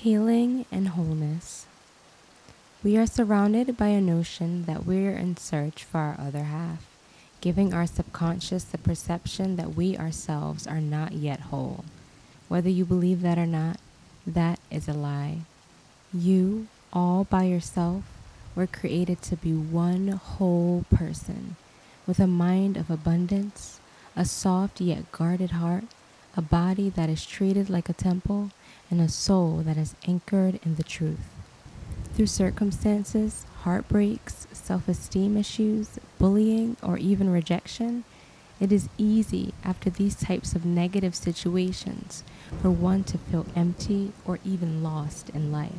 Healing and wholeness. We are surrounded by a notion that we're in search for our other half, giving our subconscious the perception that we ourselves are not yet whole. Whether you believe that or not, that is a lie. You, all by yourself, were created to be one whole person, with a mind of abundance, a soft yet guarded heart, a body that is treated like a temple, and a soul that is anchored in the truth. Through circumstances, heartbreaks, self-esteem issues, bullying, or even rejection, it is easy after these types of negative situations for one to feel empty or even lost in life.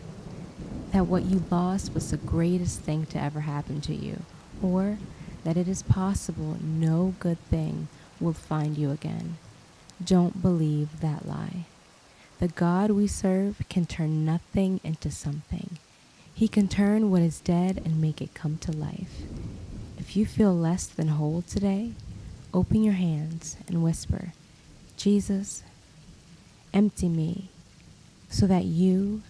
That what you lost was the greatest thing to ever happen to you, or that it is possible no good thing will find you again. Don't believe that lie. The God we serve can turn nothing into something. He can turn what is dead and make it come to life. If you feel less than whole today, open your hands and whisper, Jesus, empty me so that you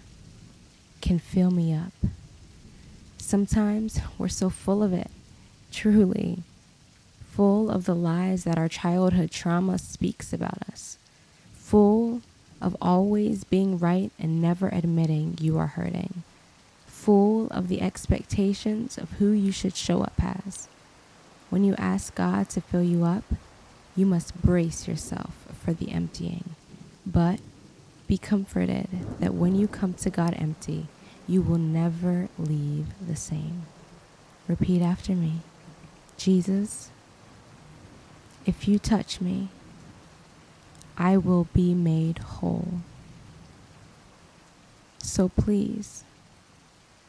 can fill me up. Sometimes we're so full of it, truly, full of the lies that our childhood trauma speaks about us, full of always being right and never admitting you are hurting, full of the expectations of who you should show up as. When you ask God to fill you up, you must brace yourself for the emptying. But be comforted that when you come to God empty, you will never leave the same. Repeat after me. Jesus, if you touch me, I will be made whole. So please,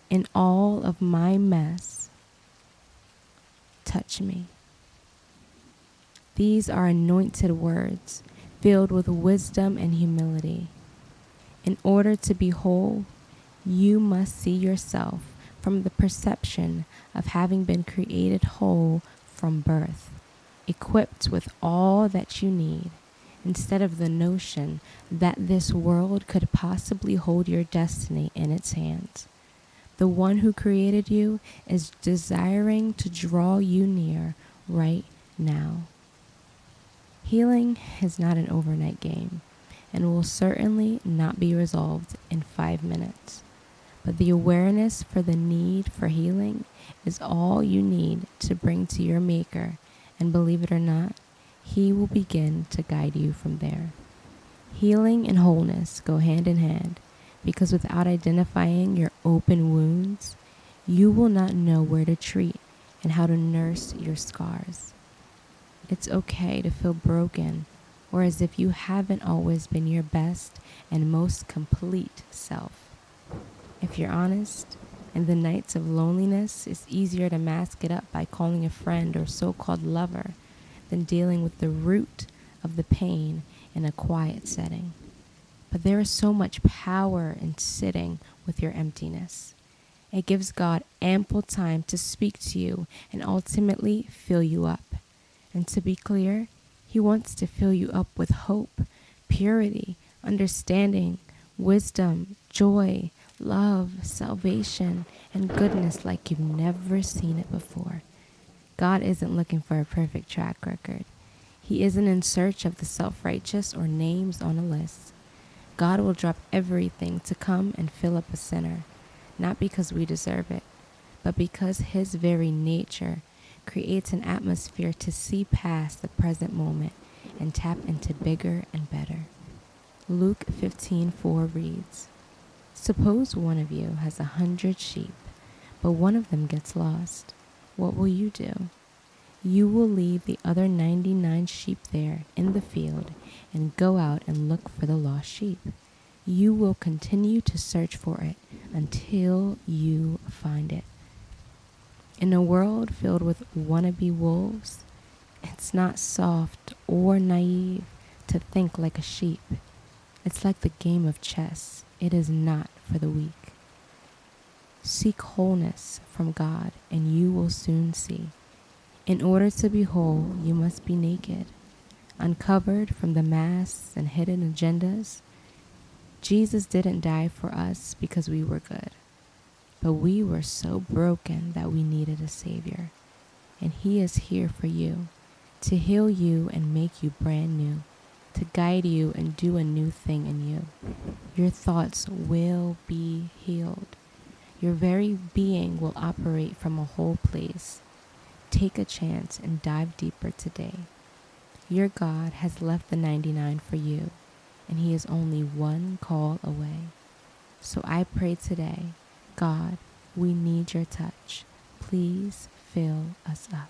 in all of my mess, touch me. These are anointed words filled with wisdom and humility. In order to be whole, you must see yourself from the perception of having been created whole from birth, equipped with all that you need, instead of the notion that this world could possibly hold your destiny in its hands. The one who created you is desiring to draw you near right now. Healing is not an overnight game and will certainly not be resolved in 5 minutes. But the awareness for the need for healing is all you need to bring to your Maker, and believe it or not, He will begin to guide you from there. Healing and wholeness go hand in hand, because without identifying your open wounds, you will not know where to treat and how to nurse your scars. It's okay to feel broken, or as if you haven't always been your best and most complete self. If you're honest, in the nights of loneliness, it's easier to mask it up by calling a friend or so-called lover than dealing with the root of the pain in a quiet setting. But there is so much power in sitting with your emptiness. It gives God ample time to speak to you and ultimately fill you up. And to be clear, He wants to fill you up with hope, purity, understanding, wisdom, joy, love, salvation, and goodness like you've never seen it before. God isn't looking for a perfect track record. He isn't in search of the self-righteous or names on a list. God will drop everything to come and fill up a sinner, not because we deserve it, but because His very nature creates an atmosphere to see past the present moment and tap into bigger and better. Luke 15:4 reads, "Suppose one of you has 100 sheep, but one of them gets lost. What will you do? You will leave the other 99 sheep there in the field and go out and look for the lost sheep. You will continue to search for it until you find it." In a world filled with wannabe wolves, it's not soft or naive to think like a sheep. It's like the game of chess. It is not for the weak. Seek wholeness from God, and you will soon see. In order to be whole, you must be naked, uncovered from the masks and hidden agendas. Jesus didn't die for us because we were good, but we were so broken that we needed a Savior. And He is here for you, to heal you and make you brand new, to guide you and do a new thing in you. Your thoughts will be healed. Your very being will operate from a whole place. Take a chance and dive deeper today. Your God has left the 99 for you, and He is only one call away. So I pray today, God, we need your touch. Please fill us up.